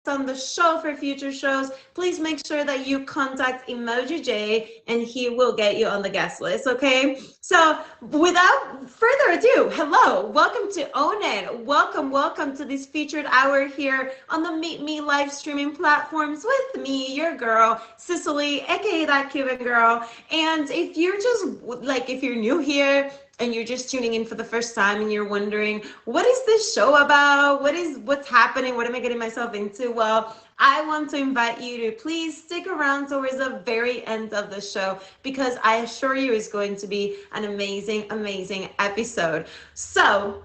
on the show for future shows, please make sure that you contact Emoji J and he will get you on the guest list, okay? So without further ado, hello, welcome to Own It. Welcome to this featured hour here on the Meet Me live streaming platforms with me, your girl, Cicely, aka that Cuban girl. And if you're if you're new here, and you're just tuning in for the first time and you're wondering, what is this show about? What's happening? What am I getting myself into? Well, I want to invite you to please stick around towards the very end of the show because I assure you it's going to be an amazing episode. So,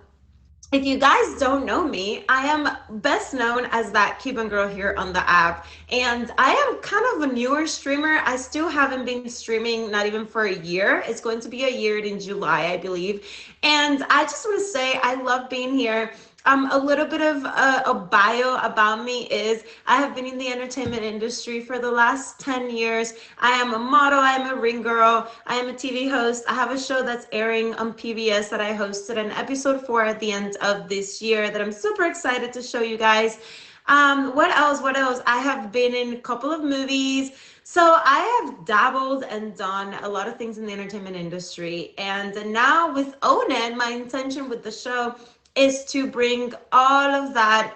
if you guys don't know me, I am best known as that Cuban girl here on the app. And I am kind of a newer streamer. I still haven't been streaming, not even for a year. It's going to be a year in July, I believe. And I just want to say I love being here. A little bit of a bio about me is I have been in the entertainment industry for the last 10 years. I am a model, I am a ring girl, I am a TV host. I have a show that's airing on PBS that I hosted an episode for at the end of this year that I'm super excited to show you guys. What else? I have been in a couple of movies. So I have dabbled and done a lot of things in the entertainment industry. And now with Own It, my intention with the show is to bring all of that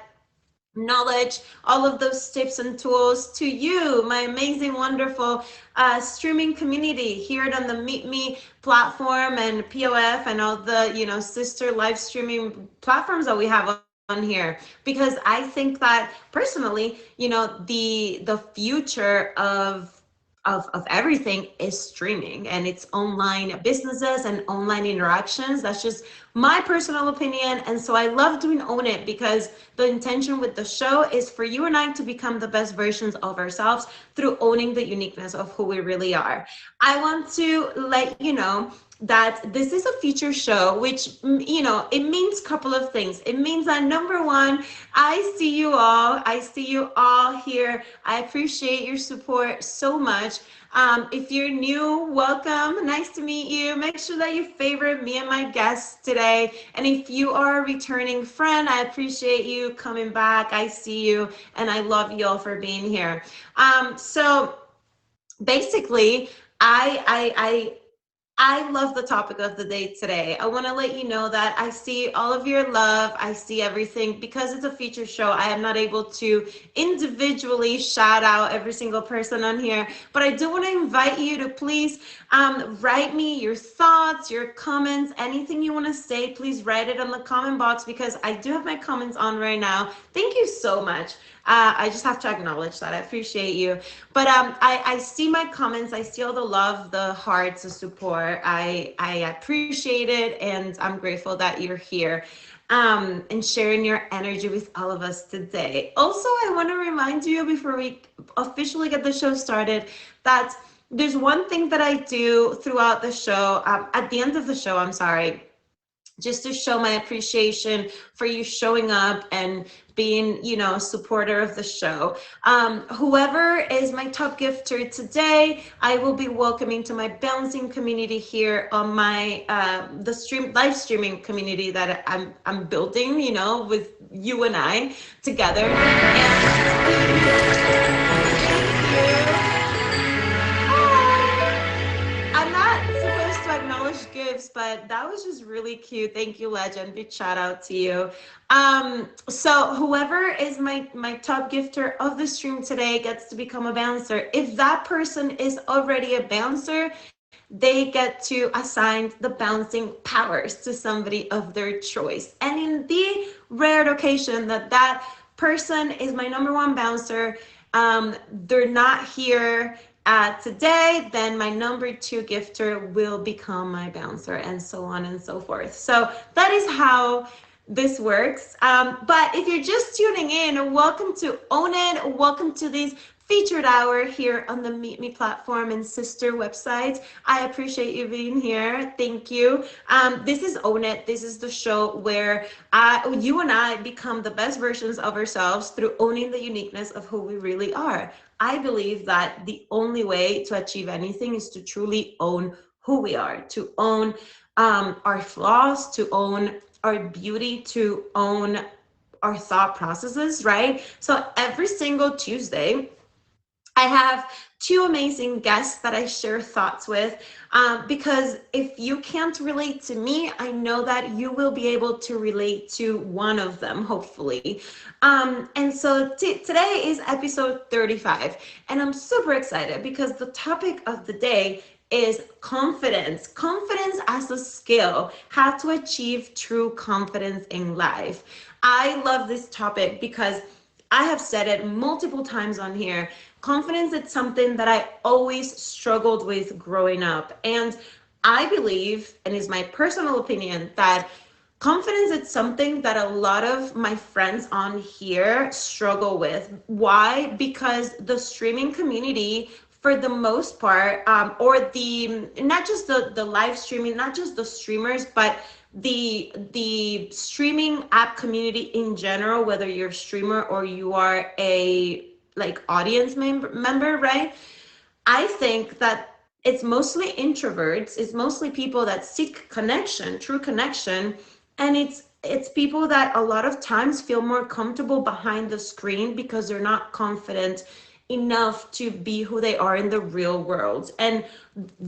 knowledge, all of those tips and tools to you, my amazing, wonderful streaming community here on the Meet Me platform and POF and all the, sister live streaming platforms that we have on here. Because I think that personally, the future of everything is streaming and it's online businesses and online interactions. That's just my personal opinion. And so I love doing Own It because the intention with the show is for you and I to become the best versions of ourselves through owning the uniqueness of who we really are. I want to let you know that this is a feature show, which, it means a couple of things. It means that number one, I see you all here. I appreciate your support so much. If you're new, welcome. Nice to meet you. Make sure that you favorite me and my guests today. And if you are a returning friend, I appreciate you coming back. I see you and I love you all for being here. So basically, I love the topic of the day today. I want to let you know that I see all of your love. I see everything. Because it's a feature show, I am not able to individually shout out every single person on here. But I do want to invite you to please write me your thoughts, your comments, anything you want to say. Please write it on the comment box because I do have my comments on right now. Thank you so much. I just have to acknowledge that. I appreciate you. But I see my comments. I see all the love, the hearts, the support. I appreciate it. And I'm grateful that you're here and sharing your energy with all of us today. Also, I want to remind you before we officially get the show started that there's one thing that I do throughout the show, at the end of the show, I'm sorry, just to show my appreciation for you showing up and being, a supporter of the show. Whoever is my top gifter today, I will be welcoming to my bouncing community here on my live streaming community that I'm building, with you and I together. Gifts, but that was just really cute. Thank you, legend. Big shout out to you. So whoever is my top gifter of the stream today gets to become a bouncer. If that person is already a bouncer, they get to assign the bouncing powers to somebody of their choice. And in the rare occasion that person is my number one bouncer, they're not here today, then my number two gifter will become my bouncer, and so on and so forth. So that is how this works. But if you're just tuning in, welcome to Own It. Welcome to this featured hour here on the Meet Me platform and sister websites. I appreciate you being here. Thank you. This is Own It. This is the show where you and I become the best versions of ourselves through owning the uniqueness of who we really are. I believe that the only way to achieve anything is to truly own who we are, to own our flaws, to own our beauty, to own our thought processes, right? So every single Tuesday, I have two amazing guests that I share thoughts with, because if you can't relate to me, I know that you will be able to relate to one of them, hopefully. And so today is episode 35, and I'm super excited because the topic of the day is confidence. Confidence as a skill, how to achieve true confidence in life. I love this topic because I have said it multiple times on here. Confidence is something that I always struggled with growing up. And I believe, and is my personal opinion, that confidence is something that a lot of my friends on here struggle with. Why? Because the streaming community, for the most part, or the not just the live streaming, not just the streamers, but the streaming app community in general, whether you're a streamer or you are a like audience member, right? I think that it's mostly introverts, it's mostly people that seek connection, true connection, and it's people that a lot of times feel more comfortable behind the screen because they're not confident enough to be who they are in the real world. And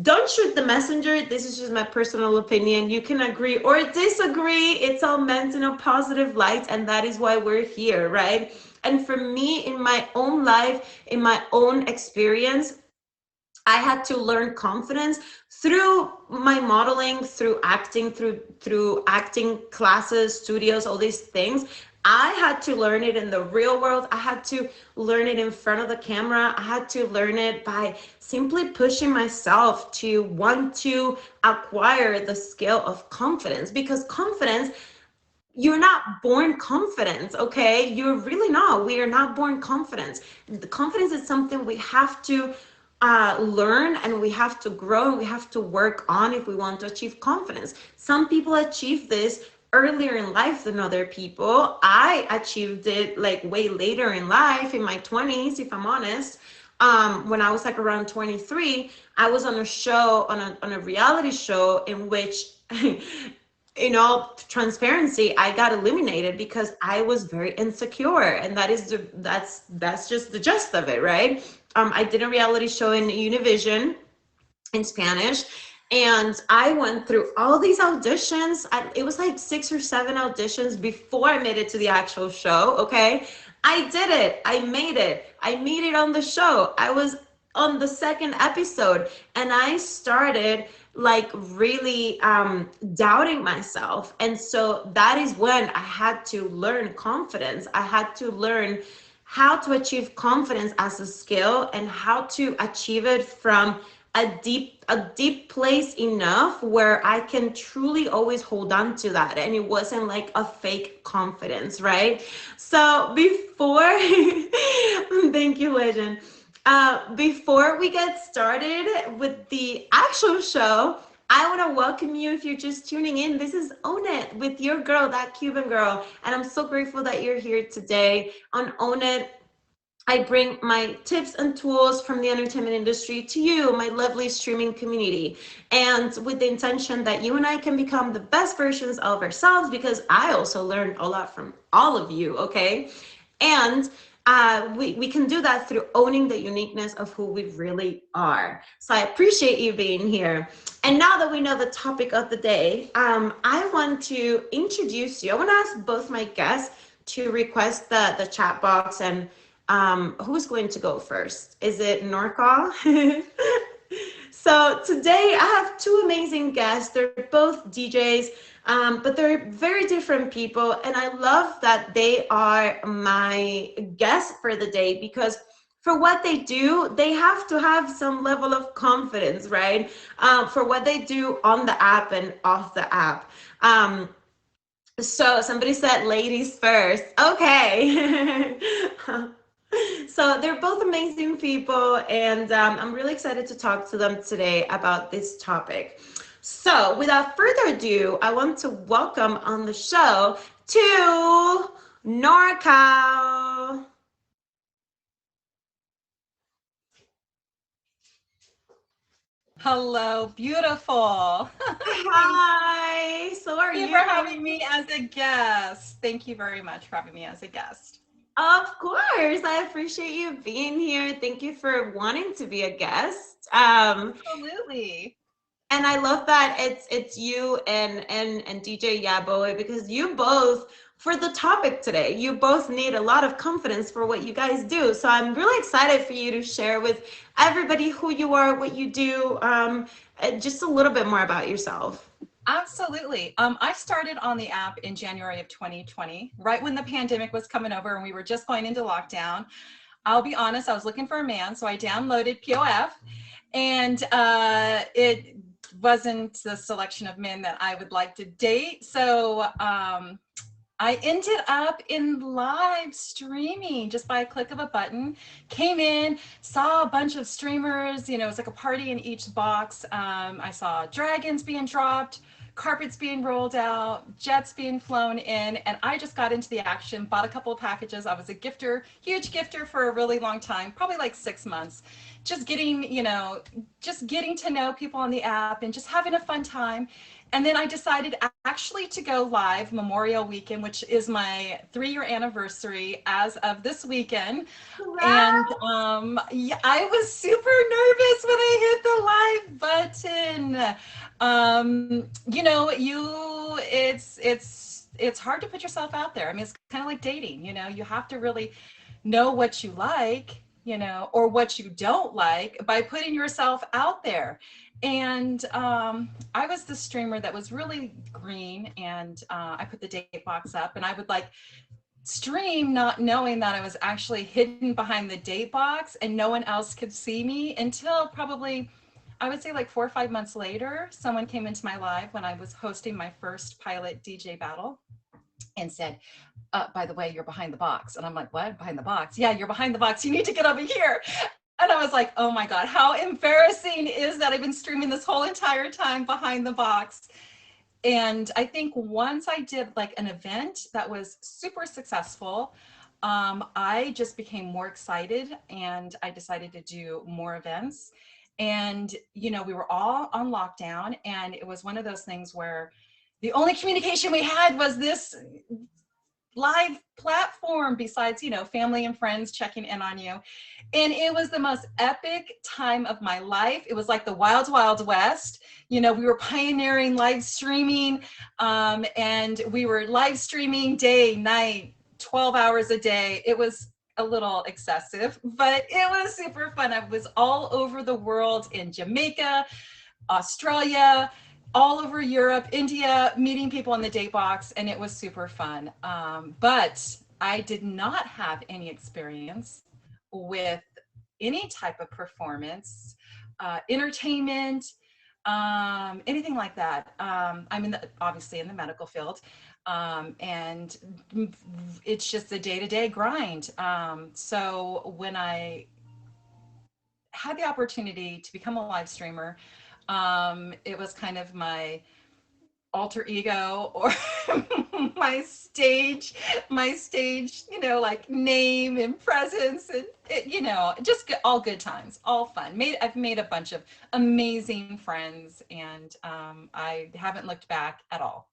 don't shoot the messenger. This is just my personal opinion. You can agree or disagree. It's all meant in a positive light, and that is why we're here, right? And for me, in my own life, in my own experience, I had to learn confidence through my modeling, through acting classes, studios, all these things. I had to learn it in the real world. I had to learn it in front of the camera. I had to learn it by simply pushing myself to want to acquire the skill of confidence, because confidence, you're not born confident, okay? You're really not. We are not born confident. The confidence is something we have to learn, and we have to grow, and we have to work on if we want to achieve confidence. Some people achieve this earlier in life than other people. I achieved it like way later in life, in my 20s, if I'm honest. When I was like around 23, I was on a show, on a reality show in which in all transparency, I got eliminated because I was very insecure, and that's just the gist of it, right? I did a reality show in Univision in Spanish, and I went through all these auditions. It was like 6 or 7 auditions before I made it to the actual show. Okay, I did it. I made it. I made it on the show. I was on the second episode, and I started like really doubting myself. And so that is when I had to learn confidence. I had to learn how to achieve confidence as a skill, and how to achieve it from a deep place enough where I can truly always hold on to that, and it wasn't like a fake confidence, right? So before thank you, Legend. Before we get started with the actual show, I want to welcome you. If you're just tuning in, this is Own It with your girl, that Cuban girl. And I'm so grateful that you're here today. On Own It, I bring my tips and tools from the entertainment industry to you, my lovely streaming community, and with the intention that you and I can become the best versions of ourselves, because I also learned a lot from all of you, okay? And we can do that through owning the uniqueness of who we really are. So I appreciate you being here. And now that we know the topic of the day, I want to introduce you. I want to ask both my guests to request the chat box, and who's going to go first? Is it Norcal? So today I have two amazing guests. They're both DJs, but they're very different people. And I love that they are my guests for the day, because for what they do, they have to have some level of confidence, right? For what they do on the app and off the app. So somebody said ladies first. Okay. So they're both amazing people, and I'm really excited to talk to them today about this topic. So without further ado, I want to welcome on the show to NorCal. Hello, beautiful. Hi. So are Thank you for you? having me as a guest. Thank you very much for having me as a guest. Of course. I appreciate you being here. Thank you for wanting to be a guest. Absolutely. And I love that it's you and DJ Yaboy because you both for the topic today, you both need a lot of confidence for what you guys do. So I'm really excited for you to share with everybody who you are, what you do, and just a little bit more about yourself. Absolutely. I started on the app in January of 2020, right when the pandemic was coming over and we were just going into lockdown. I'll be honest, I was looking for a man, so I downloaded POF, and it wasn't the selection of men that I would like to date. So I ended up in live streaming just by a click of a button. Came in, saw a bunch of streamers. It was like a party in each box. I saw dragons being dropped, carpets being rolled out, jets being flown in, and I just got into the action, bought a couple of packages. I was a gifter, huge gifter for a really long time, probably like 6 months. Just getting to know people on the app and just having a fun time. And then I decided actually to go live Memorial Weekend, which is my 3-year anniversary as of this weekend. And Wow. yeah, I was super nervous when I hit the live button. It's hard to put yourself out there. I mean, it's kind of like dating. You have to really know what you like, or what you don't like by putting yourself out there. And I was the streamer that was really green, and I put the date box up, and I would like stream not knowing that I was actually hidden behind the date box and no one else could see me until probably, I would say, like 4 or 5 months later. Someone came into my live when I was hosting my first pilot DJ battle and said, by the way, you're behind the box. And I'm like, what? Behind the box? Yeah, you're behind the box. You need to get over here. And I was like, oh my God, how embarrassing is that? I've been streaming this whole entire time behind the box. And I think once I did like an event that was super successful, I just became more excited and I decided to do more events. And, we were all on lockdown, and it was one of those things where the only communication we had was this live platform besides, family and friends checking in on you. And it was the most epic time of my life. It was like the wild, wild west. We were pioneering live streaming, and we were live streaming day, night, 12 hours a day. It was a little excessive, but it was super fun. I was all over the world, in Jamaica, Australia, all over Europe, India, meeting people on the date box, and it was super fun. But I did not have any experience with any type of performance, entertainment, anything like that. Obviously in the medical field, and it's just a day-to-day grind. So when I had the opportunity to become a live streamer, it was kind of my alter ego, or my stage, like name and presence, and just all good times, all fun. I've made a bunch of amazing friends, and I haven't looked back at all.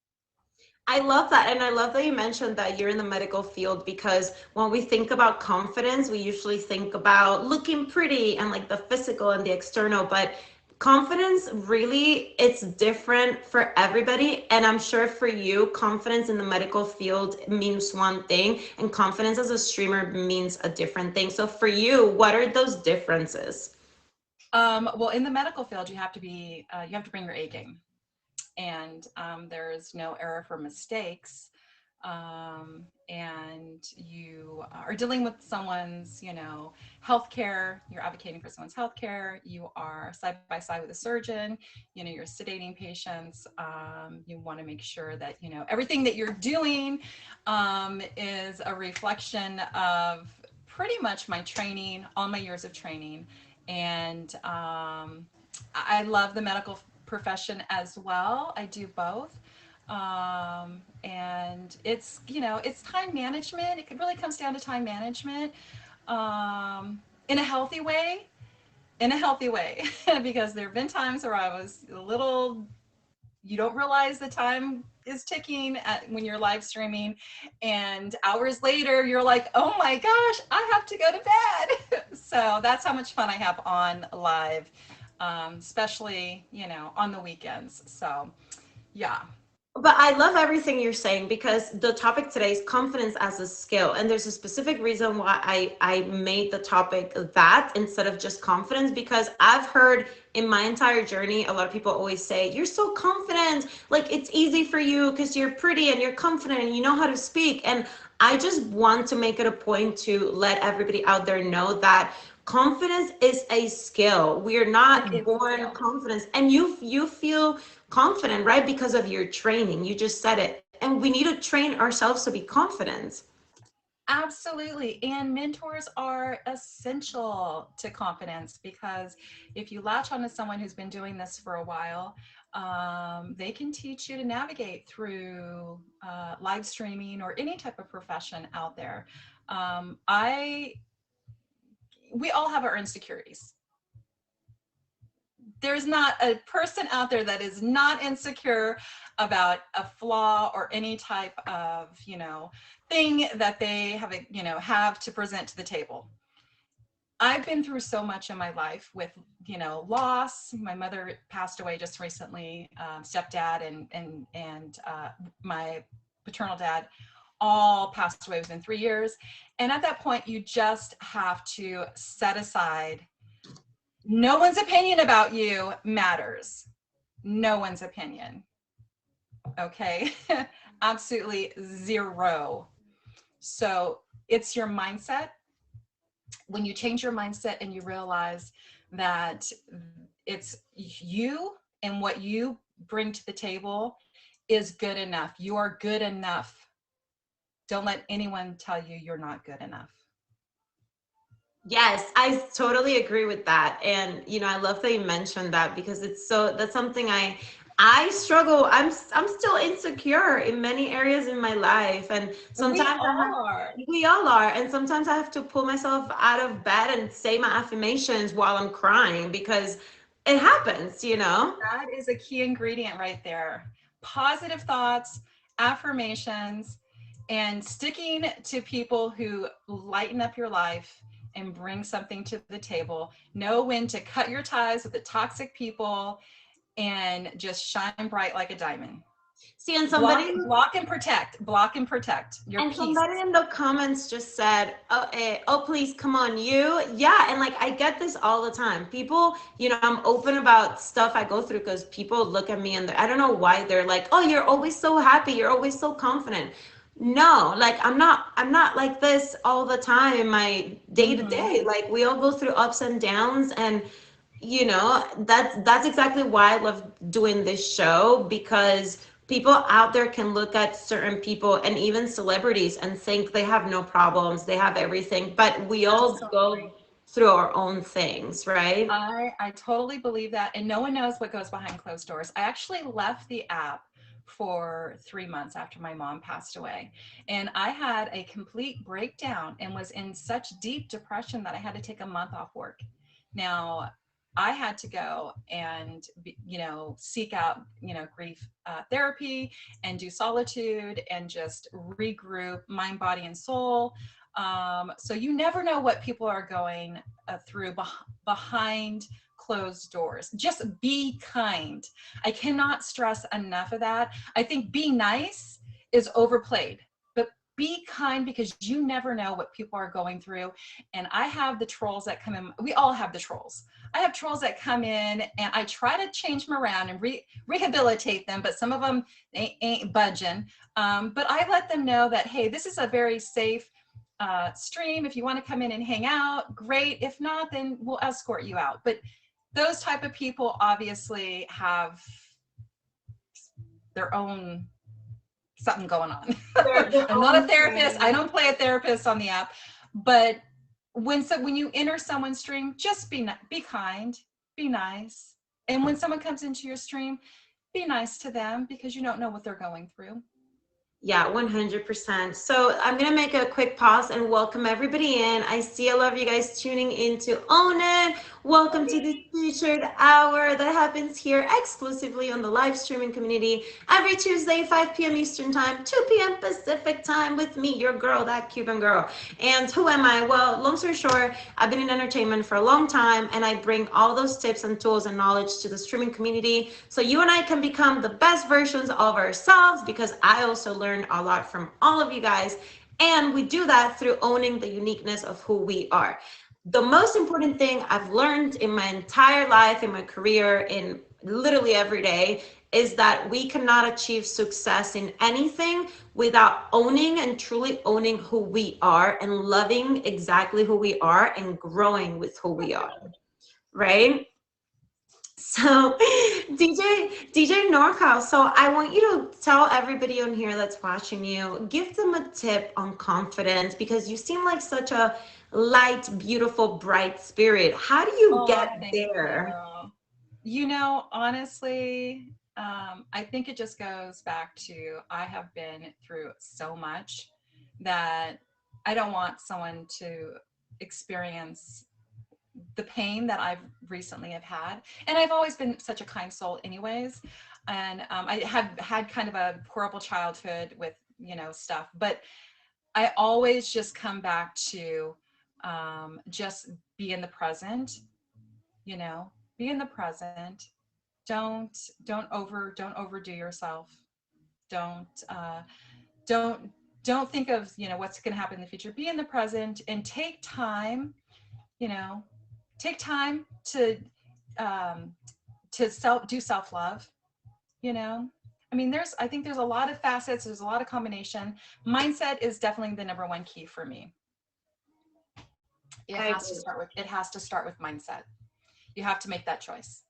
I love that. And I love that you mentioned that you're in the medical field because when we think about confidence, we usually think about looking pretty and like the physical and the external. But confidence really, it's different for everybody. And I'm sure for you, confidence in the medical field means one thing, and confidence as a streamer means a different thing. So for you, what are those differences? Well, in the medical field, you have to bring your A game, and there is no error for mistakes. And you are dealing with someone's, healthcare. You're advocating for someone's healthcare. You are side by side with a surgeon. You're sedating patients. You want to make sure that everything that you're doing is a reflection of pretty much my training, all my years of training, and I love the medical profession as well. I do both. And it's time management. It really comes down to time management, in a healthy way. in a healthy way, because there have been times where I was a little, you don't realize the time is ticking when you're live streaming, and hours later you're like, oh my gosh, I have to go to bed. So that's how much fun I have on live, especially, on the weekends. So yeah. But I love everything you're saying because the topic today is confidence as a skill. And there's a specific reason why I made the topic that instead of just confidence, because I've heard in my entire journey, a lot of people always say, you're so confident, like it's easy for you because you're pretty and you're confident and you know how to speak. And I just want to make it a point to let everybody out there know that confidence is a skill. We are It not is a born skill. confidence. And you feel confident, right? Because of your training. You just said it. And we need to train ourselves to be confident. Absolutely. And mentors are essential to confidence, because if you latch onto someone who's been doing this for a while, they can teach you to navigate through live streaming or any type of profession out there. I We all have our insecurities. There's not a person out there that is not insecure about a flaw or any type of, thing that they have to present to the table. I've been through so much in my life with, loss. My mother passed away just recently, stepdad and my paternal dad all passed away within 3 years. And at that point, you just have to set aside, no one's opinion about you matters. No one's opinion. Okay. Absolutely zero. So it's your mindset. When you change your mindset and you realize that it's you and what you bring to the table is good enough. You are good enough. Don't let anyone tell you you're not good enough. Yes, I totally agree with that. And I love that you mentioned that because that's something I struggle. I'm still insecure in many areas in my life. And We sometimes all are. we all are. And sometimes I have to pull myself out of bed and say my affirmations while I'm crying because it happens. That is a key ingredient right there. Positive thoughts, affirmations, and sticking to people who lighten up your life and bring something to the table. Know when to cut your ties with the toxic people and just shine bright like a diamond. See, and Block and protect. Block and protect your peace. somebody in the comments just said, oh, please, come on, you. Yeah. And like, I get this all the time. People, I'm open about stuff I go through because people look at me and I don't know why they're like, oh, you're always so happy. You're always so confident. No, like, I'm not like this all the time in my day to Mm-hmm. day. Like, we all go through ups and downs. And that's exactly why I love doing this show, because people out there can look at certain people and even celebrities and think they have no problems, they have everything, but we all Absolutely. go through our own things, right? I totally believe that. And no one knows what goes behind closed doors. I actually left the app for 3 months after my mom passed away. And I had a complete breakdown and was in such deep depression that I had to take a month off work. Now, I had to go and, seek out, grief therapy and do solitude and just regroup mind, body, and soul. So you never know what people are going through behind closed doors. Just be kind. I cannot stress enough of that. I think be nice is overplayed, but be kind, because you never know what people are going through. And I have the trolls that come in. We all have the trolls. I have trolls that come in and I try to change them around and rehabilitate them, but some of them ain't budging. But I let them know that, hey, this is a very safe stream. If you want to come in and hang out, great. If not, then we'll escort you out. But those type of people obviously have their own something going on. Their I'm not a own therapist. thing. I don't play a therapist on the app, but when you enter someone's stream, just be kind, be nice. And when someone comes into your stream, be nice to them, because you don't know what they're going through. Yeah, 100%. So I'm going to make a quick pause and welcome everybody in. I see a lot of you guys tuning in to Own It. Welcome to the featured hour that happens here exclusively on the live streaming community every Tuesday, 5 p.m. Eastern Time, 2 p.m. Pacific Time with me, your girl, that Cuban girl. And who am I? Well, long story short, I've been in entertainment for a long time and I bring all those tips and tools and knowledge to the streaming community so you and I can become the best versions of ourselves because I also learn a lot from all of you guys. And we do that through owning the uniqueness of who we are. The most important thing I've learned in my entire life, in my career, in literally every day, is that we cannot achieve success in anything without owning and truly owning who we are and loving exactly who we are and growing with who we are, right? So DJ NorCal, so I want you to tell everybody on here that's watching you, give them a tip on confidence because you seem like such a light, beautiful, bright spirit. How do you Oh, get thank there? you. You know, honestly, I think it just goes back to I have been through so much that I don't want someone to experience the pain that I've recently have had. And I've always been such a kind soul anyways. And I have had kind of a horrible childhood with, you know, stuff, but I always just come back to just be in the present, you know, be in the present. Don't don't overdo yourself. Don't don't don't think of, you know, what's going to happen in the future. Be in the present and take time, you know, take time um, to self love. You know, I mean, I think there's a lot of facets. There's a lot of combination. Mindset is definitely the number one key for me. I agree. It has to start with mindset. You have to make that choice.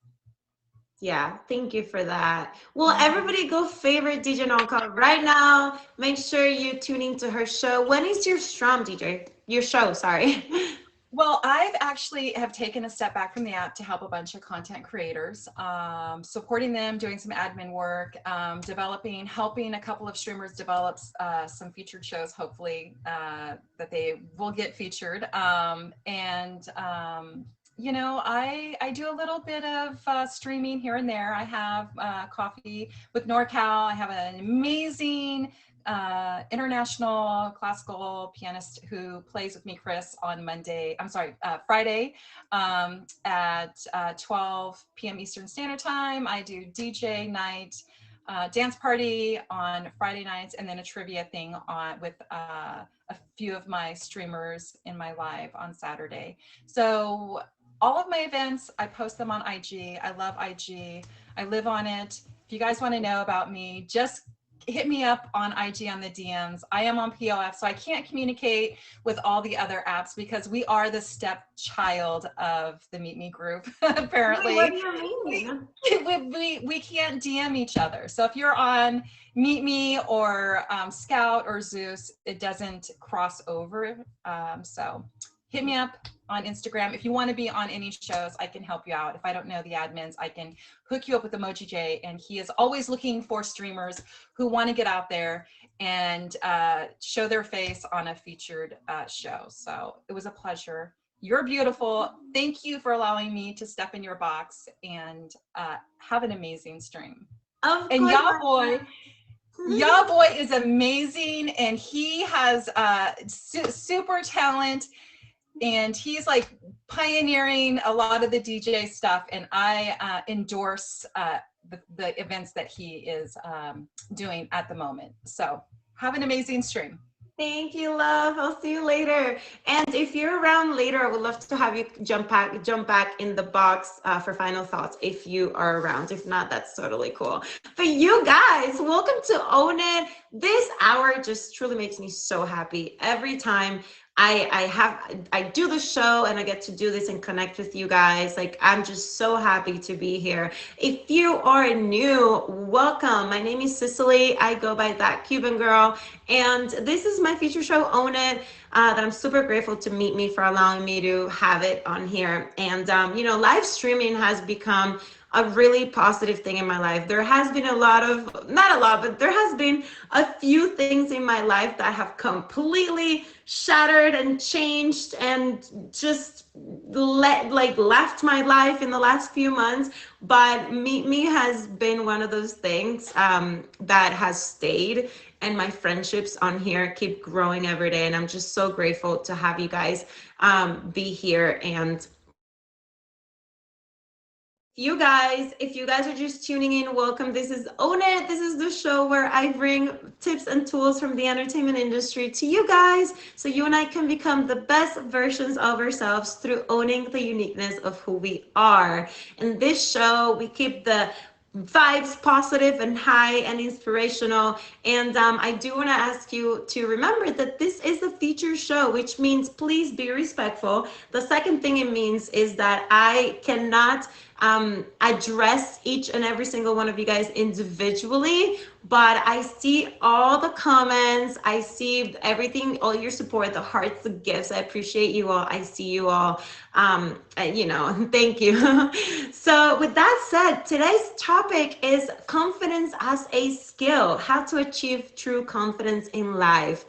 Yeah, thank you for that. Well, Mhm. everybody go favorite DJ NorCal right now. Make sure you tune into her show. When is your strum, DJ? Your show, sorry. Well, I've actually have taken a step back from the app to help a bunch of content creators, supporting them, doing some admin work, developing, helping a couple of streamers develop some featured shows, hopefully that they will get featured. You know, I do a little bit of streaming here and there. I have Coffee with NorCal. I have an amazing international classical pianist who plays with me, Chris, on Friday at 12 p.m. Eastern Standard Time. I do DJ night, dance party on Friday nights, and then a trivia thing with a few of my streamers in my live on Saturday. So all of my events, I post them on IG. I love IG. I live on it. If you guys want to know about me, just hit me up on IG on the DMs. I am on POF, so I can't communicate with all the other apps because we are the stepchild of the Meet Me group. Wait, what Apparently, do you we, mean? we can't DM each other. So if you're on Meet Me or Scout or Zeus, it doesn't cross over. So hit me up on Instagram. If you want to be on any shows, I can help you out. If I don't know the admins, I can hook you up with Emoji J, and he is always looking for streamers who want to get out there and show their face on a featured show. So it was a pleasure. You're beautiful. Thank you for allowing me to step in your box and have an amazing stream. Of And course. Ya Boy is amazing, and he has super talent, and he's like pioneering a lot of the DJ stuff, and I endorse the events that he is doing at the moment. So have an amazing stream. Thank you, love. I'll see you later. And if you're around later, I would love to have you jump back in the box for final thoughts if you are around. If not, that's totally cool. But you guys, welcome to Own It. This hour just truly makes me so happy every time I do the show and I get to do this and connect with you guys. Like, I'm just so happy to be here. If you are new, welcome. My name is Cicely. I go by that Cuban girl, and this is my feature show, Own It. that I'm super grateful to Meet Me for allowing me to have it on here. And, you know, live streaming has become a really positive thing in my life. There has been a lot of, not a lot, but there has been a few things in my life that have completely shattered and changed and just left my life in the last few months. But Meet Me has been one of those things that has stayed, and my friendships on here keep growing every day, and I'm just so grateful to have you guys be here. And if you guys are just tuning in, welcome. This is Own It. This is the show where I bring tips and tools from the entertainment industry to you guys so you and I can become the best versions of ourselves through owning the uniqueness of who we are. In this show, we keep the vibes positive and high and inspirational. And I do want to ask you to remember that this is a feature show, which means please be respectful. The second thing it means is that I cannot address each and every single one of you guys individually, but I see all the comments, I see everything, all your support, the hearts, the gifts. I appreciate you all. I see you all. You know, thank you. So with that said, today's topic is confidence as a skill, how to achieve true confidence in life.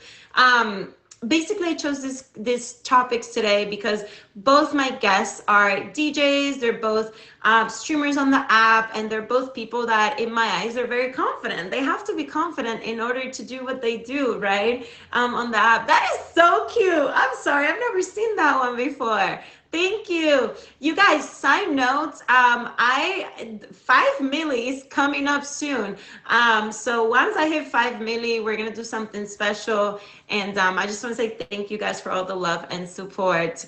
Basically, I chose these topics today because both my guests are DJs. They're both streamers on the app, and they're both people that, in my eyes, are very confident. They have to be confident in order to do what they do, right? On the app. That is so cute. I'm sorry, I've never seen that one before. Thank you. You guys, side notes, 5 millis coming up soon. So once I hit 5 milli, we're gonna do something special. And I just wanna say thank you guys for all the love and support.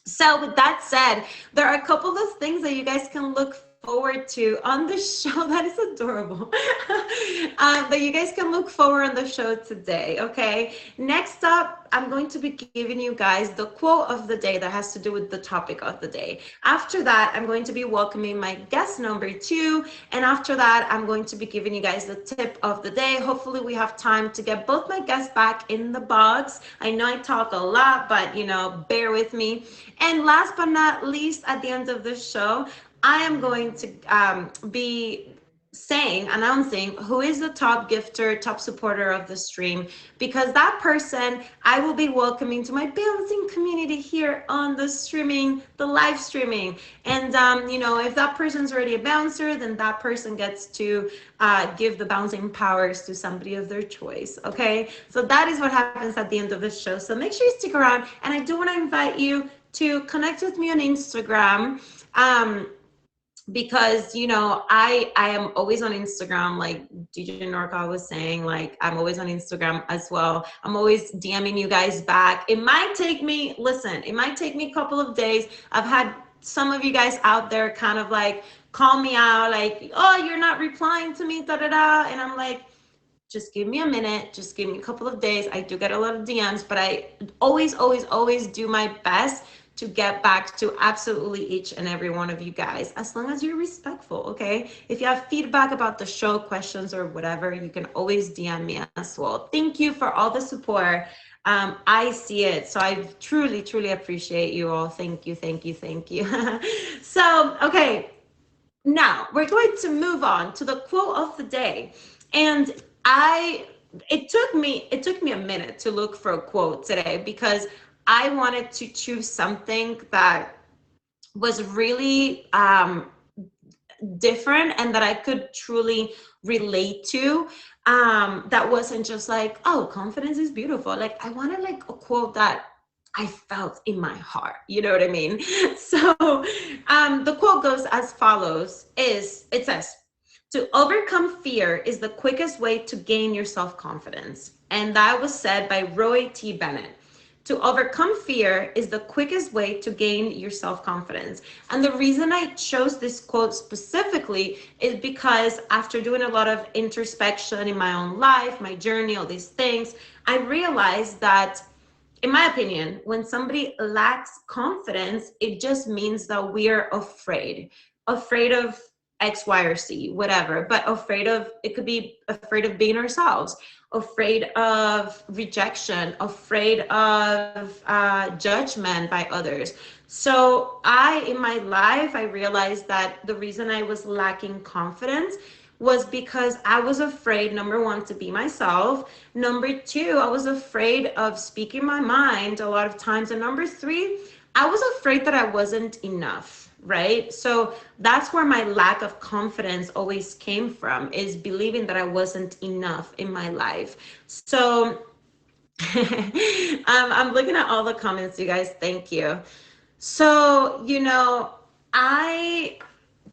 So with that said, there are a couple of things that you guys can look forward to on the show. That is adorable. That you guys can look forward on the show today, okay? Next up, I'm going to be giving you guys the quote of the day that has to do with the topic of the day. After that, I'm going to be welcoming my guest number 2. And after that, I'm going to be giving you guys the tip of the day. Hopefully we have time to get both my guests back in the box. I know I talk a lot, but you know, bear with me. And last but not least, at the end of the show, I am going to be announcing who is the top gifter, top supporter of the stream, because that person I will be welcoming to my balancing community here on the live streaming. And you know, if that person's already a bouncer, then that person gets to give the bouncing powers to somebody of their choice. Okay, so that is what happens at the end of the show. So make sure you stick around, and I do want to invite you to connect with me on Instagram. Because you know, I am always on Instagram, like DJ Norca was saying, like I'm always on Instagram as well. I'm always DMing you guys back. It might take me a couple of days. I've had some of you guys out there kind of like call me out, like, oh, you're not replying to me, da da da. And I'm like, just give me a minute, just give me a couple of days. I do get a lot of DMs, but I always do my best to get back to absolutely each and every one of you guys, as long as you're respectful, okay? If you have feedback about the show, questions, or whatever, you can always DM me as well. Thank you for all the support. I see it, so I truly appreciate you all. Thank you. So, okay, now we're going to move on to the quote of the day. And it took me a minute to look for a quote today, because I wanted to choose something that was really different and that I could truly relate to. That wasn't just like, oh, confidence is beautiful. Like, I wanted like a quote that I felt in my heart. You know what I mean? So the quote goes as follows: it says, "To overcome fear is the quickest way to gain your self-confidence." And that was said by Roy T. Bennett. To overcome fear is the quickest way to gain your self-confidence. And the reason I chose this quote specifically is because after doing a lot of introspection in my own life, my journey, all these things, I realized that, in my opinion, when somebody lacks confidence, it just means that we're afraid of X, Y, or Z, whatever, but afraid of, it could be afraid of being ourselves, afraid of rejection, afraid of judgment by others. So in my life, I realized that the reason I was lacking confidence was because I was afraid, number one, to be myself. Number two, I was afraid of speaking my mind a lot of times. And number three, I was afraid that I wasn't enough, right? So that's where my lack of confidence always came from, is believing that I wasn't enough in my life. So I'm looking at all the comments, you guys. Thank you. So, I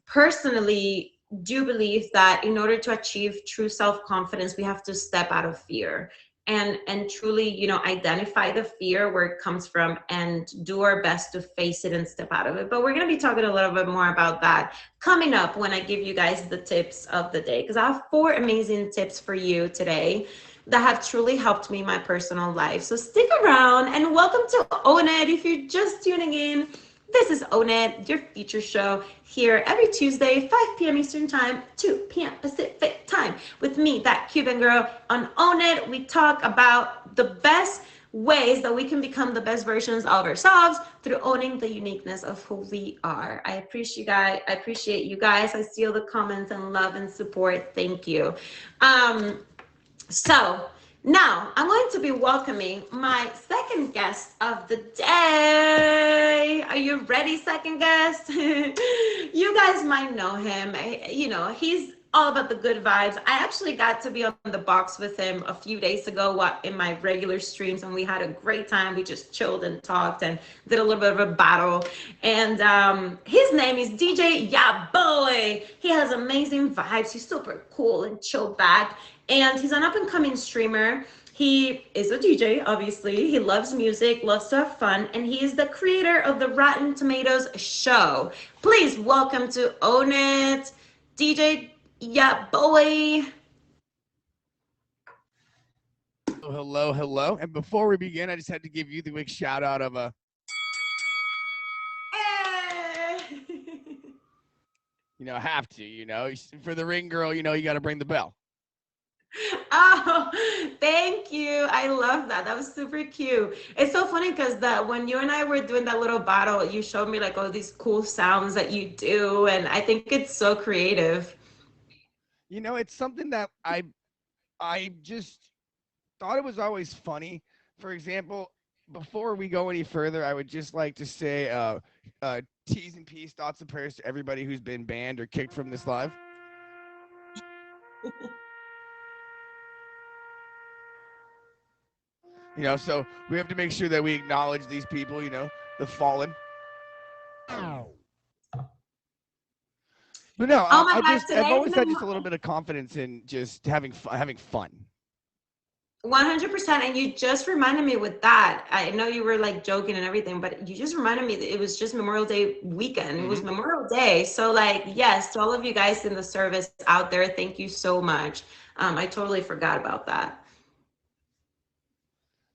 personally do believe that in order to achieve true self-confidence, we have to step out of fear and truly, identify the fear, where it comes from, and do our best to face it and step out of it. But we're going to be talking a little bit more about that coming up when I give you guys the tips of the day, because I have 4 amazing tips for you today that have truly helped me in my personal life. So stick around, and welcome to Own It. If you're just tuning in, this is Own It, your feature show, here every Tuesday, 5 p.m. Eastern Time, 2 p.m. Pacific Time, with me, that Cuban girl. On Own It, we talk about the best ways that we can become the best versions of ourselves through owning the uniqueness of who we are. I appreciate you guys. I see all the comments and love and support. Thank you. So now I'm going to be welcoming my second guest of the day. Are you ready, second guest? You guys might know him. He's all about the good vibes. I actually got to be on the box with him a few days ago in my regular streams, and we had a great time. We just chilled and talked and did a little bit of a battle. And his name is DJ Ya Boy. He has amazing vibes. He's super cool and chill back. And he's an up-and-coming streamer. He is a DJ, obviously. He loves music, loves to have fun, and he is the creator of the Rotten Tomatoes show. Please welcome to Own It, DJ Ya Boy. Hello, hello. And before we begin, I just had to give you the quick shout out of a. Have to, for the ring girl, you got to ring the bell. Oh, thank you. I love that. That was super cute. It's so funny because when you and I were doing that little battle, you showed me like all these cool sounds that you do, and I think it's so creative. It's something that I just thought it was always funny. For example, before we go any further, I would just like to say T's and P's, thoughts and prayers to everybody who's been banned or kicked from this live. So we have to make sure that we acknowledge these people, the fallen. But no, I've always had just a little bit of confidence in just having fun. 100%. And you just reminded me with that. I know you were like joking and everything, but you just reminded me that it was just Memorial Day weekend. It was Memorial Day. So yes, to all of you guys in the service out there, thank you so much. I totally forgot about that.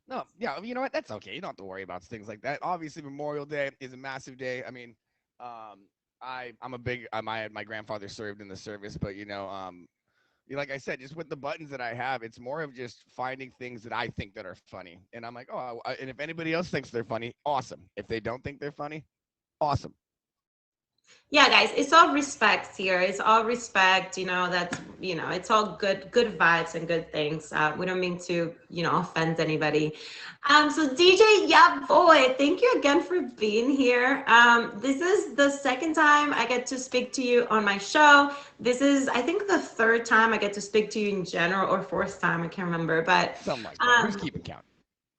No, yeah, you know what? That's okay. You don't have to worry about things like that. Obviously, Memorial Day is a massive day. I mean, my grandfather served in the service, but like I said, just with the buttons that I have, it's more of just finding things that I think that are funny, and I'm like, and if anybody else thinks they're funny, awesome. If they don't think they're funny, awesome. Yeah, guys, it's all respect here. It's all respect. It's all good vibes and good things. We don't mean to, offend anybody. So DJ Ya Boy, thank you again for being here. This is the second time I get to speak to you on my show. This is, I think, the third time I get to speak to you in general, or fourth time. I can't remember, but something like that. Who's keeping count?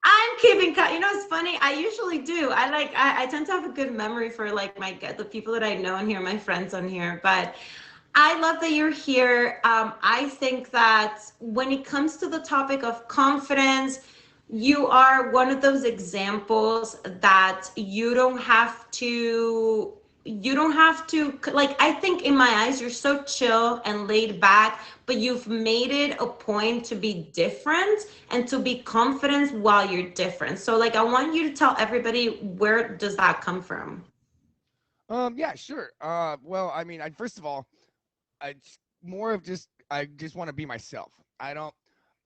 I'm keeping count. It's funny. I usually do. I tend to have a good memory for the people that I know in here, my friends on here. But I love that you're here. I think that when it comes to the topic of confidence, you are one of those examples that you don't have to, I think in my eyes, you're so chill and laid back, but you've made it a point to be different and to be confident while you're different. So I want you to tell everybody, where does that come from? Yeah, sure. Well, I mean, first of all, it's more of just I just want to be myself. I don't.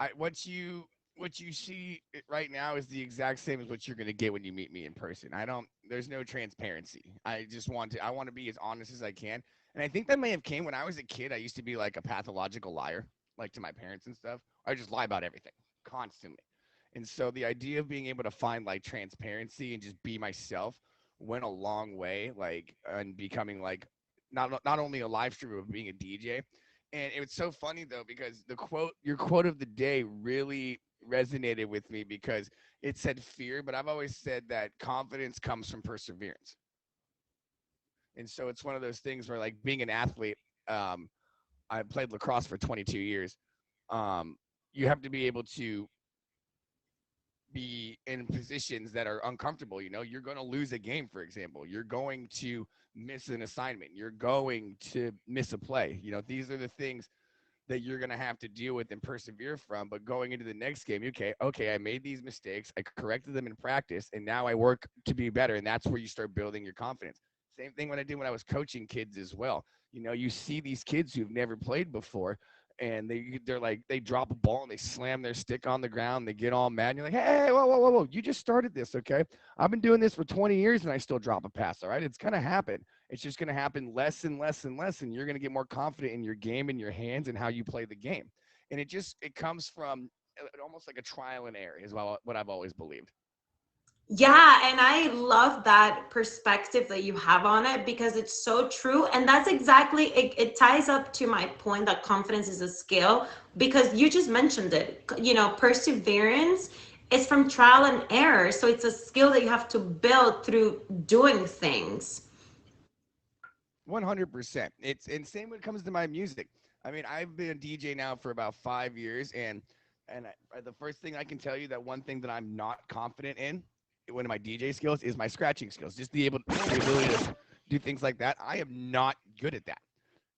I what you see right now is the exact same as what you're gonna get when you meet me in person. I don't. There's no transparency. I want to be as honest as I can. And I think that may have came when I was a kid. I used to be like a pathological liar, like to my parents and stuff. I just lie about everything constantly. And so the idea of being able to find like transparency and just be myself went a long way, like and becoming like not only a live streamer but being a DJ. And it was so funny though because your quote of the day really resonated with me because it said fear, but I've always said that confidence comes from perseverance. And so it's one of those things where like being an athlete, um, I played lacrosse for 22 years. Um, you have to be able to be in positions that are uncomfortable. You know, you're going to lose a game, for example. You're going to miss an assignment. You're going to miss a play. You know, these are the things that you're going to have to deal with and persevere from. But going into the next game, okay, I made these mistakes. I corrected them in practice, and now I work to be better. And that's where you start building your confidence. Same thing when I did when I was coaching kids as well. You know, you see these kids who've never played before, and they're like they drop a ball and they slam their stick on the ground. They get all mad. And you're like, hey, whoa! You just started this, okay? I've been doing this for 20 years and I still drop a pass. All right, it's gonna happen. It's just gonna happen less and less and less, and you're gonna get more confident in your game, in your hands, and how you play the game. And it comes from almost like a trial and error is what I've always believed. Yeah, and I love that perspective that you have on it because it's so true. And that's exactly it ties up to my point that confidence is a skill because you just mentioned it. You know, perseverance is from trial and error. So it's a skill that you have to build through doing things. 100%. It's and same when it comes to my music. I mean, I've been a DJ now for about 5 years, the first thing I can tell you that one thing that I'm not confident in, one of my DJ skills, is my scratching skills. Just the ability to do things like that. I am not good at that.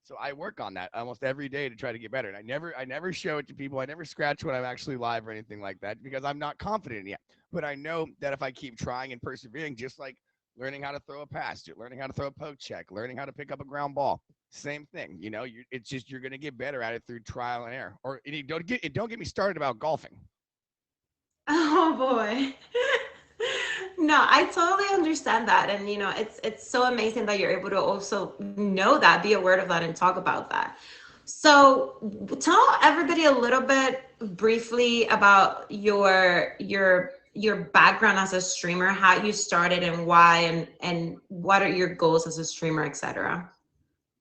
So I work on that almost every day to try to get better. And I never show it to people. I never scratch when I'm actually live or anything like that because I'm not confident yet. But I know that if I keep trying and persevering, just like learning how to throw a pass, learning how to throw a poke check, learning how to pick up a ground ball, same thing. You know, it's just you're gonna get better at it through trial and error. Or don't get me started about golfing. Oh boy. No, I totally understand that. And you know, it's so amazing that you're able to also know that, be aware of that and talk about that. So tell everybody a little bit briefly about your background as a streamer, how you started and why and what are your goals as a streamer, etc.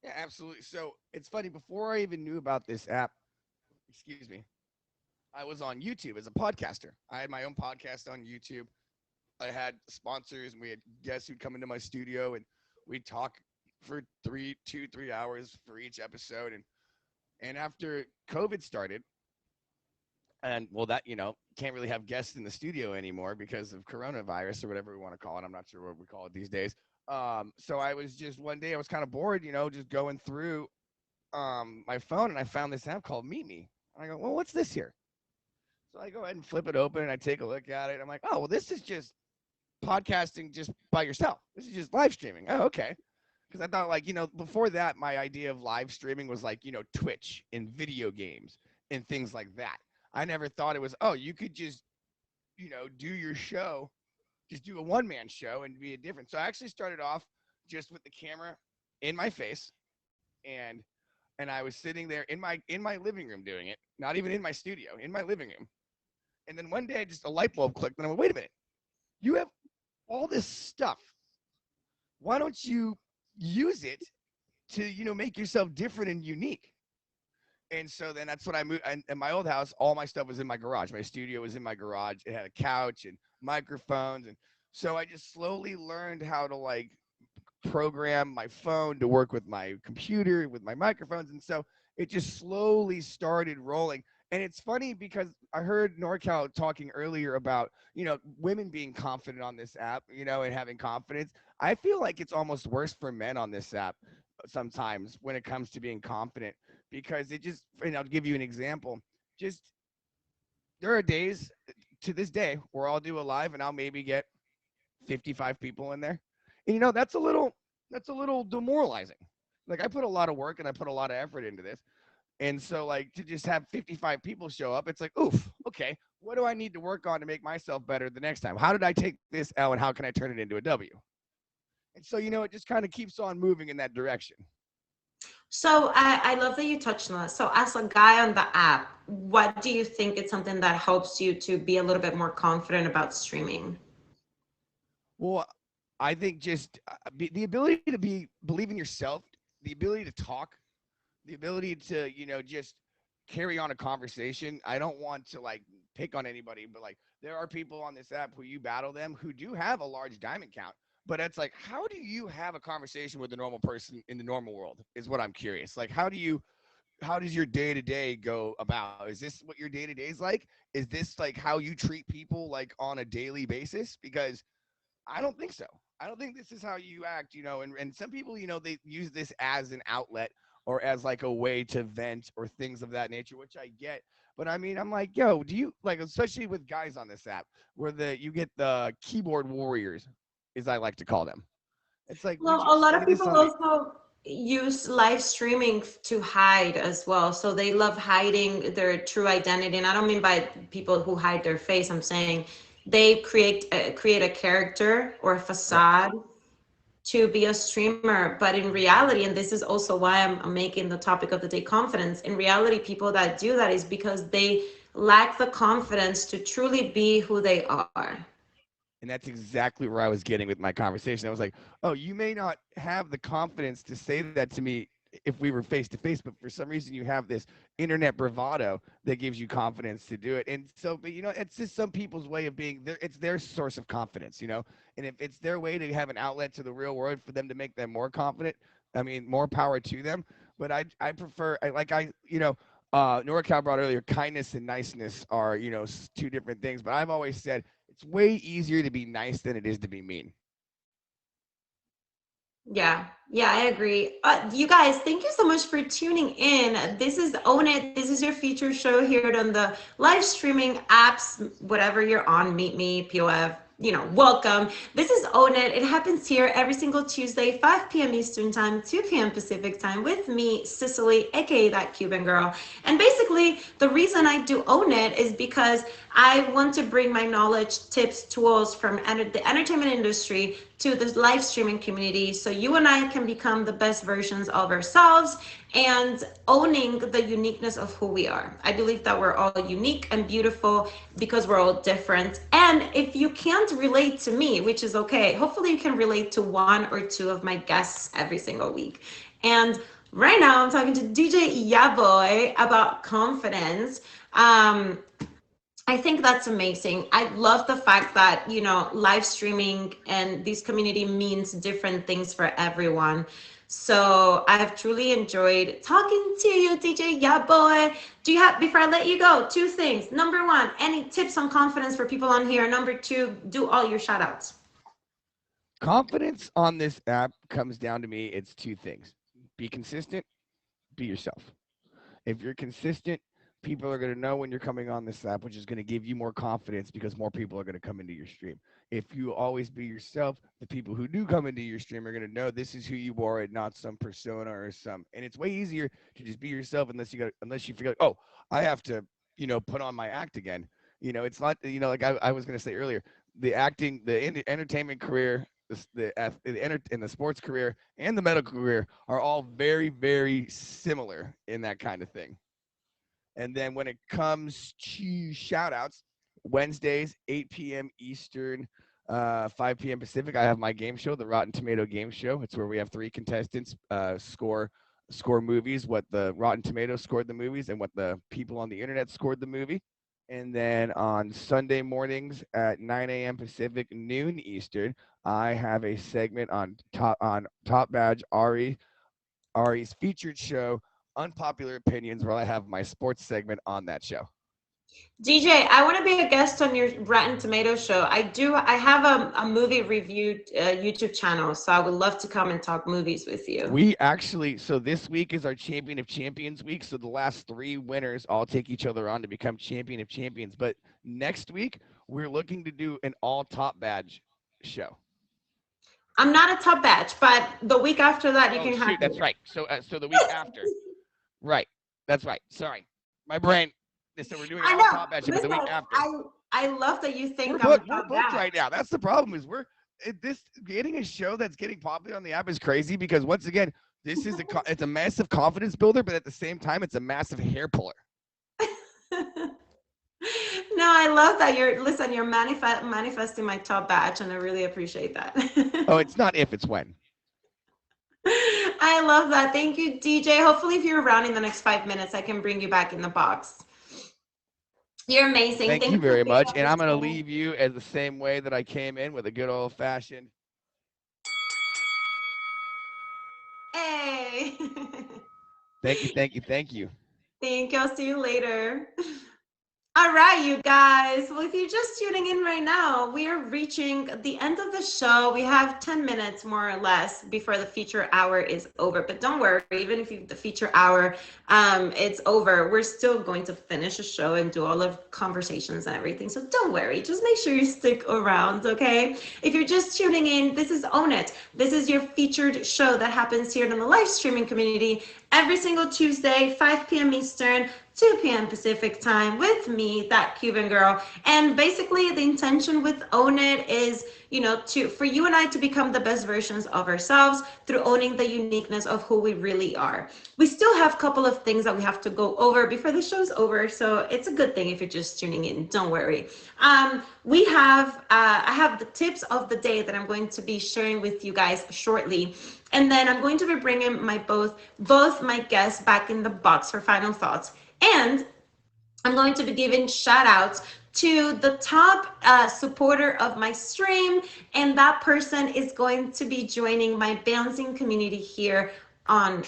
Yeah, absolutely. So it's funny. Before I even knew about this app, excuse me, I was on YouTube as a podcaster. I had my own podcast on YouTube. I had sponsors and we had guests who'd come into my studio and we'd talk for 3 hours for each episode. And after COVID started, and well, that, can't really have guests in the studio anymore because of coronavirus or whatever we want to call it. I'm not sure what we call it these days. So I was just one day I was kind of bored, just going through my phone and I found this app called Meet Me. And I go, well, what's this here? So I go ahead and flip it open and I take a look at it. I'm like, oh, well, this is just podcasting just by yourself. This is just live streaming. Oh, okay. Because I thought, like, before that, my idea of live streaming was like, Twitch and video games and things like that. I never thought it was, oh, you could just, do your show, just do a one-man show and be a different. So I actually started off just with the camera in my face and I was sitting there in my living room doing it, not even in my studio, in my living room. And then one day just a light bulb clicked and I went, wait a minute, you have all this stuff. Why don't you use it to, make yourself different and unique? And so then that's what I moved. And in my old house, all my stuff was in my garage. My studio was in my garage. It had a couch and microphones. And so I just slowly learned how to like program my phone to work with my computer, with my microphones. And so it just slowly started rolling. And it's funny because I heard NorCal talking earlier about, women being confident on this app, and having confidence. I feel like it's almost worse for men on this app sometimes when it comes to being confident because and I'll give you an example. Just there are days to this day where I'll do a live and I'll maybe get 55 people in there. And that's a little demoralizing. Like I put a lot of work and I put a lot of effort into this. And so like to just have 55 people show up, it's like, oof, okay, what do I need to work on to make myself better the next time? How did I take this L and how can I turn it into a W? And so, it just kind of keeps on moving in that direction. So I love that you touched on that. So as a guy on the app, what do you think is something that helps you to be a little bit more confident about streaming? Well, I think just the ability to believe in yourself, the ability to talk, the ability to just carry on a conversation. I don't want to like pick on anybody, but like there are people on this app who you battle them who do have a large diamond count, but it's like how do you have a conversation with a normal person in the normal world is what I'm curious. Like how does your day to day go about? Is this what your day to day is like? Is this like how you treat people like on a daily basis? Because I don't think so. I don't think this is how you act, and some people, they use this as an outlet or as like a way to vent or things of that nature, which I get. But I mean, I'm like, yo, do you like, especially with guys on this app, where you get the keyboard warriors, as I like to call them. It's like, would Well, you a lot say of this people on the also use live streaming to hide as well. So they love hiding their true identity. And I don't mean by people who hide their face. I'm saying they create a character or a right? facade to be a streamer. But in reality, and this is also why I'm making the topic of the day confidence. In reality, people that do that is because they lack the confidence to truly be who they are. And that's exactly where I was getting with my conversation. I was like, oh, you may not have the confidence to say that to me if we were face to face, but for some reason you have this internet bravado that gives you confidence to do it. And so, but it's just some people's way of being there. It's their source of confidence. And if it's their way to have an outlet to the real world for them to make them more confident, I mean, more power to them. But I prefer, NorCal brought earlier, kindness and niceness are, two different things. But I've always said, it's way easier to be nice than it is to be mean. Yeah, I agree. You guys, thank you so much for tuning in. This is Own It. This is your feature show here on the live streaming apps, whatever you're on, Meet Me, POF, welcome. This is Own It. It happens here every single Tuesday, 5 p.m. Eastern Time, 2 p.m. Pacific Time with me, Cicely, aka that Cuban girl. And basically, the reason I do Own It is because I want to bring my knowledge, tips, tools from the entertainment industry to the live streaming community so you and I can become the best versions of ourselves and owning the uniqueness of who we are. I believe that we're all unique and beautiful because we're all different. And if you can't relate to me, which is okay, hopefully you can relate to one or two of my guests every single week. And right now I'm talking to DJ Yaboy about confidence. I think that's amazing. I love the fact that, live streaming and this community means different things for everyone. So I've truly enjoyed talking to you, DJ. Yeah, boy. Do you have, before I let you go, two things. Number one, any tips on confidence for people on here? Number two, do all your shout outs. Confidence on this app comes down to me. It's two things: be consistent, be yourself. If you're consistent, people are going to know when you're coming on this app, which is going to give you more confidence because more people are going to come into your stream. If you always be yourself, the people who do come into your stream are going to know this is who you are and not some persona or some. And it's way easier to just be yourself unless you feel like, oh, I have to, put on my act again. It's not, like I was going to say earlier, the acting, the entertainment career, and the sports career and the medical career are all very, very similar in that kind of thing. And then when it comes to shout outs, Wednesdays, 8 p.m. Eastern, 5 p.m. Pacific, I have my game show, the Rotten Tomato Game Show. It's where we have three contestants score movies, what the Rotten Tomatoes scored the movies, and what the people on the internet scored the movie. And then on Sunday mornings at 9 a.m. Pacific, noon Eastern, I have a segment on Top Badge Ari's featured show, Unpopular Opinions, where I have my sports segment on that show. DJ, I want to be a guest on your Rotten Tomato show. I have a movie review YouTube channel, so I would love to come and talk movies with you. So this week is our Champion of Champions week. So the last three winners all take each other on to become Champion of Champions. But next week, we're looking to do an all top badge show. I'm not a top batch, but the week after that, you Oh can have shoot, me. that's right. So the week after, right? That's right. Sorry, my brain. So we're doing it I all know. top batch, but the Listen, week after. I love that you We're think I'm a booked. We're top booked batch. right now. That's the problem. Is this getting a show that's getting popular on the app is crazy because once again, this is it's a massive confidence builder, but at the same time, it's a massive hair puller. No, I love that you're manifesting my top batch, and I really appreciate that. Oh, it's not if, it's when. I love that. Thank you, DJ. Hopefully, if you're around in the next 5 minutes, I can bring you back in the box. You're amazing. Thank you Thank you for very being much, on and the I'm gonna channel. leave you as the same way that I came in with a good old fashioned. Hey. Thank you, thank you, thank you. Thank you. I'll see you later. All right, you guys. Well, if you're just tuning in right now, we are reaching the end of the show. We have 10 minutes more or less before the feature hour is over. But don't worry, even if the feature hour it's over, we're still going to finish the show and do all of conversations and everything. So don't worry. Just make sure you stick around, okay? If you're just tuning in, this is Own It. This is your featured show that happens here in the live streaming community every single Tuesday, 5 p.m. Eastern, 2 p.m. Pacific time with me, that Cuban girl. And basically the intention with Own It is, for you and I to become the best versions of ourselves through owning the uniqueness of who we really are. We still have a couple of things that we have to go over before the show's over. So it's a good thing if you're just tuning in, don't worry. I have the tips of the day that I'm going to be sharing with you guys shortly. And then I'm going to be bringing both my guests back in the box for final thoughts. And I'm going to be giving shout outs to the top supporter of my stream, and that person is going to be joining my bouncing community here on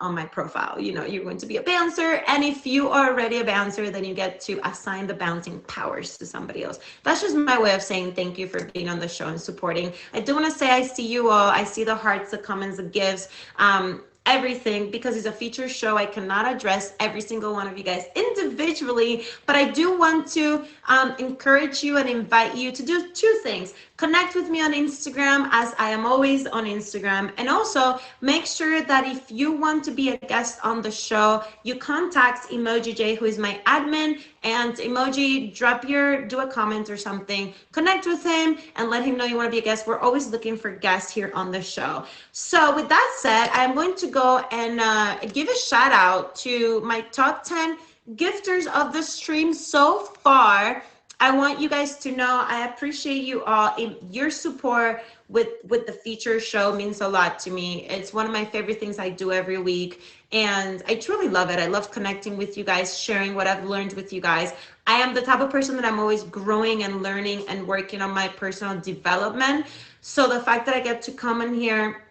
my profile. You're going to be a bouncer, and if you are already a bouncer, then you get to assign the bouncing powers to somebody else. That's just my way of saying thank you for being on the show and supporting. I do want to say I see you all. I see the hearts, the comments, the gifts, everything, because it's a feature show. I cannot address every single one of you guys individually, but I do want to encourage you and invite you to do two things. Connect with me on Instagram, as I am always on Instagram, and also make sure that if you want to be a guest on the show, you contact Emoji J, who is my admin, and Emoji, do a comment or something, connect with him and let him know you want to be a guest. We're always looking for guests here on the show. So with that said, I'm going to go and give a shout out to my top 10 gifters of the stream so far. I want you guys to know I appreciate you all. Your support with the feature show means a lot to me. It's one of my favorite things I do every week, and I truly love it. I love connecting with you guys, sharing what I've learned with you guys. I am the type of person that I'm always growing and learning and working on my personal development. So the fact that I get to come in here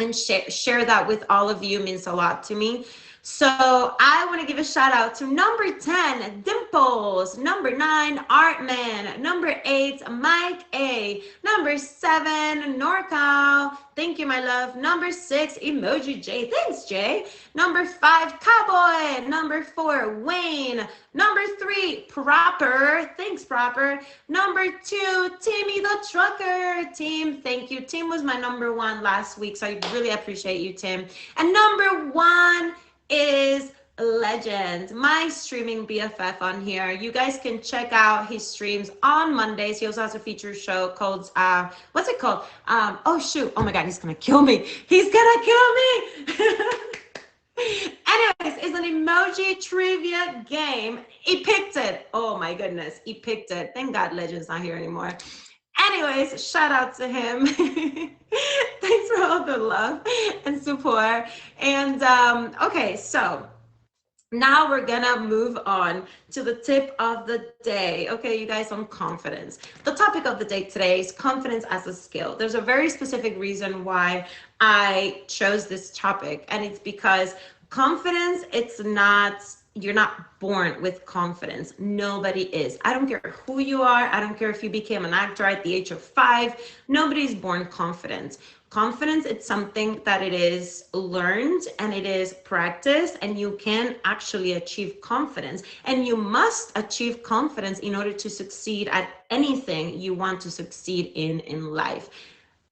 and share that with all of you means a lot to me. So I want to give a shout out to number 10, Dimples, number 9, Artman, number 8, Mike A, number 7, NorCal, thank you, my love, number 6, Emoji J, thanks, Jay, number 5, Cowboy, number 4, Wayne, number 3, Proper, thanks, Proper, number 2, Timmy the Trucker, Tim, thank you, Tim was my number 1 last week, so I really appreciate you, Tim, and number 1 is Legend, my streaming BFF on here. You guys can check out his streams on Mondays. He also has a feature show called, what's it called? Oh shoot, oh my God, he's gonna kill me. He's gonna kill me. Anyways, it's an emoji trivia game. He picked it. Oh my goodness, he picked it. Thank God Legend's not here anymore. Anyways, shout out to him. Thanks for all the love and support. And okay, so now we're gonna move on to the tip of the day. Okay, you guys, on confidence. The topic of the day today is confidence as a skill. There's a very specific reason why I chose this topic, and it's because confidence, you're not born with confidence. Nobody is. I don't care who you are. I don't care if you became an actor at the age of 5. Nobody's born confident. Confidence, it's something that it is learned and it is practiced, and you can actually achieve confidence. And you must achieve confidence in order to succeed at anything you want to succeed in life.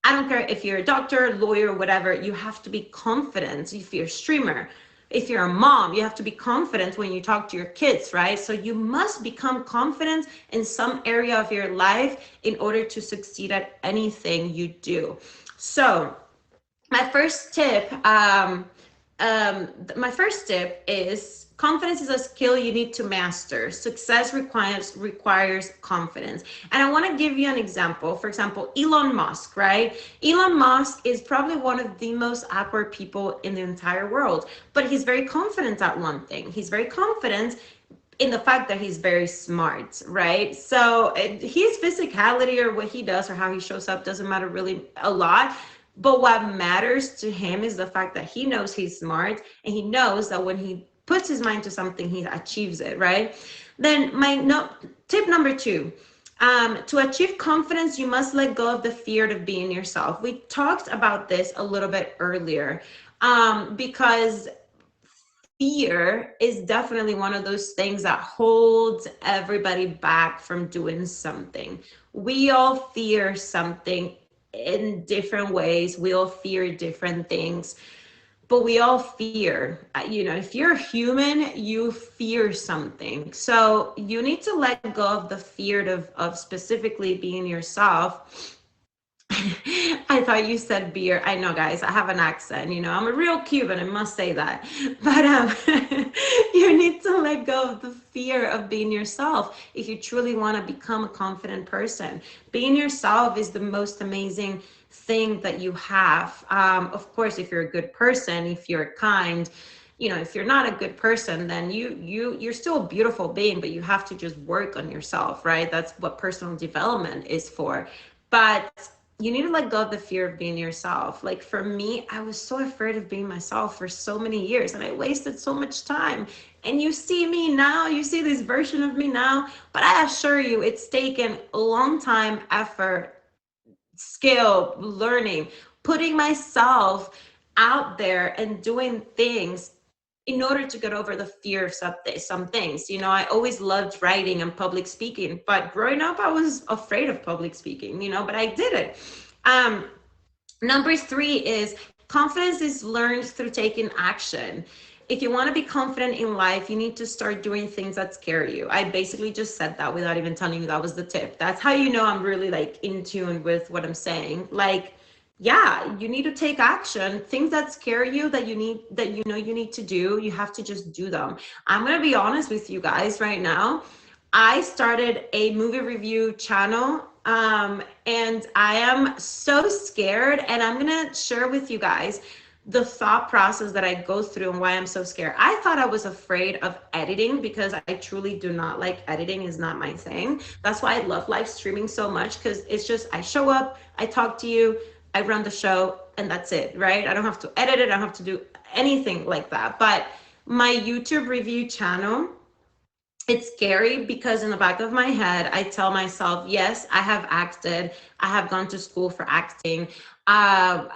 I don't care if you're a doctor, lawyer, whatever, you have to be confident. If you're a streamer, if you're a mom, you have to be confident when you talk to your kids, right? So you must become confident in some area of your life in order to succeed at anything you do. So my first tip, my first tip is confidence is a skill you need to master. Success requires confidence. And I want to give you an example. For example, Elon Musk, right? Elon Musk is probably one of the most awkward people in the entire world, but he's very confident at one thing. He's very confident in the fact that he's very smart, right? So his physicality or what he does or how he shows up doesn't matter really a lot. But what matters to him is the fact that he knows he's smart and he knows that when he puts his mind to something, he achieves it, right? Then tip number 2, to achieve confidence, you must let go of the fear of being yourself. We talked about this a little bit earlier, because fear is definitely one of those things that holds everybody back from doing something. We all fear something in different ways. We all fear different things, but we all fear. If you're human, you fear something. So you need to let go of the fear of specifically being yourself. I thought you said beer. I know, guys, I have an accent. I'm a real Cuban, I must say that. But you need to let go of the fear of being yourself if you truly want to become a confident person. Being yourself is the most amazing thing that you have. Of course, if you're a good person, if you're kind, if you're not a good person, then you're still a beautiful being, but you have to just work on yourself, right? That's what personal development is for. But you need to let go of the fear of being yourself. Like for me, I was so afraid of being myself for so many years and I wasted so much time. And you see me now, you see this version of me now, but I assure you it's taken a long time, effort, skill, learning, putting myself out there and doing things in order to get over the fear of some things. I always loved writing and public speaking, but growing up, I was afraid of public speaking, but I did it. Number 3 is confidence is learned through taking action. If you want to be confident in life, you need to start doing things that scare you. I basically just said that without even telling you that was the tip. That's how you know I'm really like in tune with what I'm saying. Like, yeah, you need to take action. Things that scare you that you need to do, you have to just do them. I'm going to be honest with you guys right now. I started a movie review channel, and I am so scared, and I'm going to share with you guys the thought process that I go through and why I'm so scared. I thought I was afraid of editing because I truly do not like editing, is not my thing. That's why I love live streaming so much, because it's just I show up, I talk to you, I run the show, and that's it, right? I don't have to edit it. I don't have to do anything like that. But my YouTube review channel, it's scary because in the back of my head, I tell myself, yes, I have acted. I have gone to school for acting. I've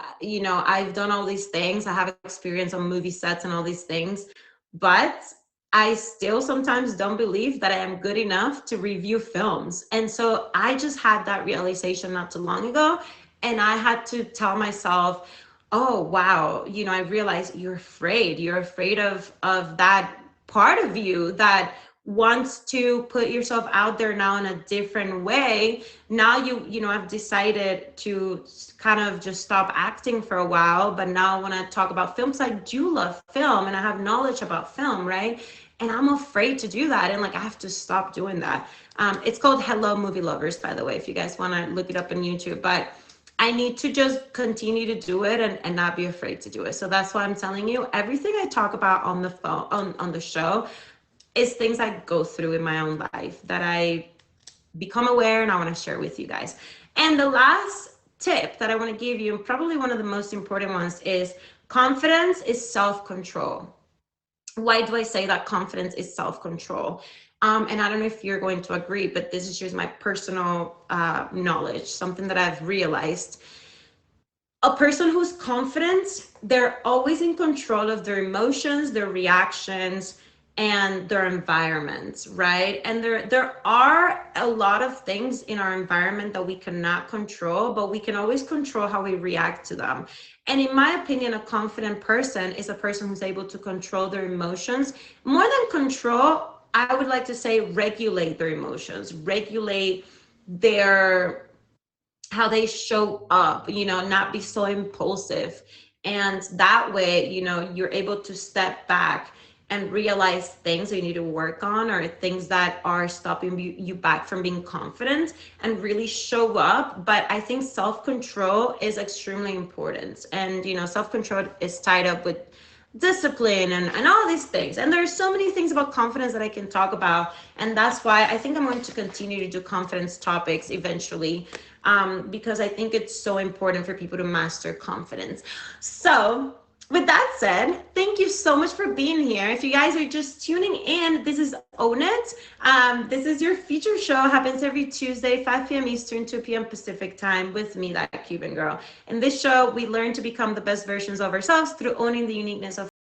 done all these things. I have experience on movie sets and all these things, but I still sometimes don't believe that I am good enough to review films. And so I just had that realization not too long ago. And I had to tell myself, oh, wow, I realized you're afraid. You're afraid of that part of you that wants to put yourself out there now in a different way. Now I've decided to kind of just stop acting for a while, but now I want to talk about films. I do love film and I have knowledge about film, right? And I'm afraid to do that, and like I have to stop doing that. It's called Hello Movie Lovers, by the way, if you guys want to look it up on YouTube. But I need to just continue to do it and not be afraid to do it. So that's why I'm telling you, everything I talk about on the phone, on the show, is things I go through in my own life that I become aware and I want to share with you guys. And the last tip that I want to give you, and probably one of the most important ones, is confidence is self-control. Why do I say that confidence is self-control? And I don't know if you're going to agree, but this is just my personal knowledge, something that I've realized. A person who's confident, they're always in control of their emotions, their reactions, and their environments, right? And there are a lot of things in our environment that we cannot control, but we can always control how we react to them. And in my opinion, a confident person is a person who's able to control their emotions. More than control, I would like to say regulate their emotions, regulate their how they show up, not be so impulsive. And that way, you're able to step back and realize things that you need to work on, or things that are stopping you back from being confident, and really show up. But I think self-control is extremely important. And, self-control is tied up with discipline and all these things. And there's so many things about confidence that I can talk about. And that's why I think I'm going to continue to do confidence topics eventually, because I think it's so important for people to master confidence. So with that said, thank you so much for being here. If you guys are just tuning in, this is Own It. This is your feature show. Happens every Tuesday, 5 p.m. Eastern, 2 p.m. Pacific time, with me, that Cuban girl. In this show, we learn to become the best versions of ourselves through owning the uniqueness of